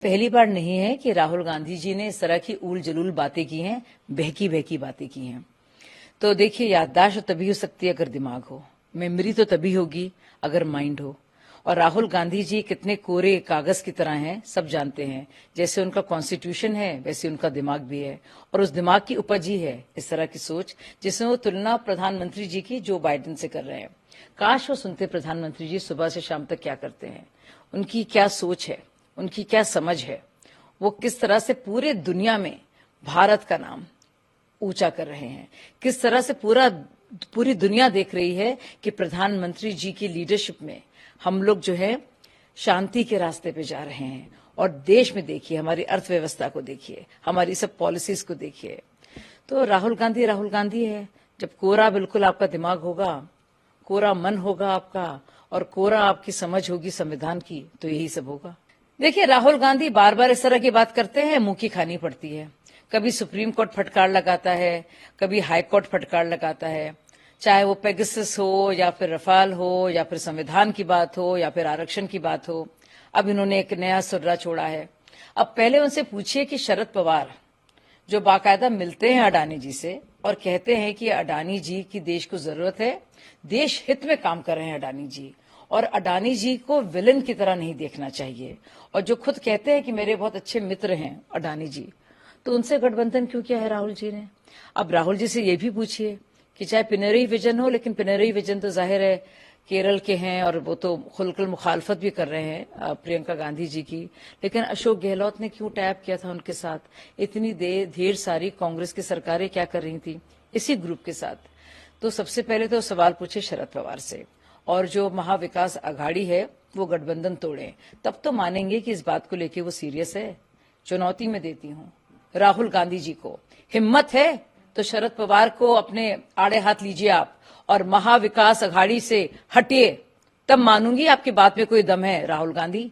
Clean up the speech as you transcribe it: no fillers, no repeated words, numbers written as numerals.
पहली बार नहीं है कि राहुल गांधी जी ने इस तरह की ऊल जलूल बातें की हैं, बहकी बहकी बातें की हैं। तो देखिए, याददाश्त तभी हो सकती है अगर दिमाग हो, मेमोरी तो तभी होगी अगर माइंड हो। और राहुल गांधी जी कितने कोरे कागज की तरह हैं, सब जानते हैं। जैसे उनका कॉन्स्टिट्यूशन है, वैसे उनका दिमाग भी है, और उस दिमाग की उपज ही है इस तरह की सोच, जिसमें वो तुलना प्रधानमंत्री जी की जो बाइडेन से कर रहे हैं। काश वो सुनते प्रधानमंत्री जी सुबह से शाम तक क्या करते हैं, उनकी क्या सोच है, उनकी क्या समझ है, वो किस तरह से पूरे दुनिया में भारत का नाम ऊंचा कर रहे हैं, किस तरह से पूरी दुनिया देख रही है कि प्रधानमंत्री जी की लीडरशिप में हम लोग जो है शांति के रास्ते पे जा रहे हैं। और देश में देखिए, हमारी अर्थव्यवस्था को देखिए, हमारी सब पॉलिसीज को देखिए। तो राहुल गांधी है। जब कोरा बिल्कुल आपका दिमाग होगा, कोरा मन होगा आपका, और कोरा आपकी समझ होगी संविधान की, तो यही सब होगा। देखिए, राहुल गांधी बार बार इस तरह की बात करते हैं, मुंह की खानी पड़ती है। कभी सुप्रीम कोर्ट फटकार लगाता है, कभी हाई कोर्ट फटकार लगाता है, चाहे वो पेगासस हो या फिर रफाल हो या फिर संविधान की बात हो या फिर आरक्षण की बात हो। अब इन्होंने एक नया सुर्रा छोड़ा है। अब पहले उनसे पूछिए कि शरद पवार जो बाकायदा मिलते हैं अडानी जी से और कहते हैं कि अडानी जी की देश को जरूरत है, देश हित में काम कर रहे हैं अडानी जी, और अडानी जी को विलन की तरह नहीं देखना चाहिए, और जो खुद कहते हैं कि मेरे बहुत अच्छे मित्र हैं अडानी जी, तो उनसे गठबंधन क्यों किया है राहुल जी ने। अब राहुल जी से ये भी पूछिए कि चाहे पिनरई विजन हो, लेकिन पिनरई विजन तो जाहिर है केरल के हैं और वो तो खुलकर मुखालफत भी कर रहे हैं प्रियंका गांधी जी की, लेकिन अशोक गहलोत ने क्यों टैप किया था उनके साथ। इतनी ढेर सारी कांग्रेस की सरकारें क्या कर रही थी इसी ग्रुप के साथ। तो सबसे पहले तो सवाल पूछे शरद पवार से, और जो महाविकास अघाड़ी है वो गठबंधन तोड़े, तब तो मानेंगे कि इस बात को लेके वो सीरियस है। चुनौती में देती हूँ राहुल गांधी जी को, हिम्मत है तो शरद पवार को अपने आड़े हाथ लीजिए आप, और महाविकास अघाड़ी से हटिए, तब मानूंगी आपकी बात में कोई दम है राहुल गांधी।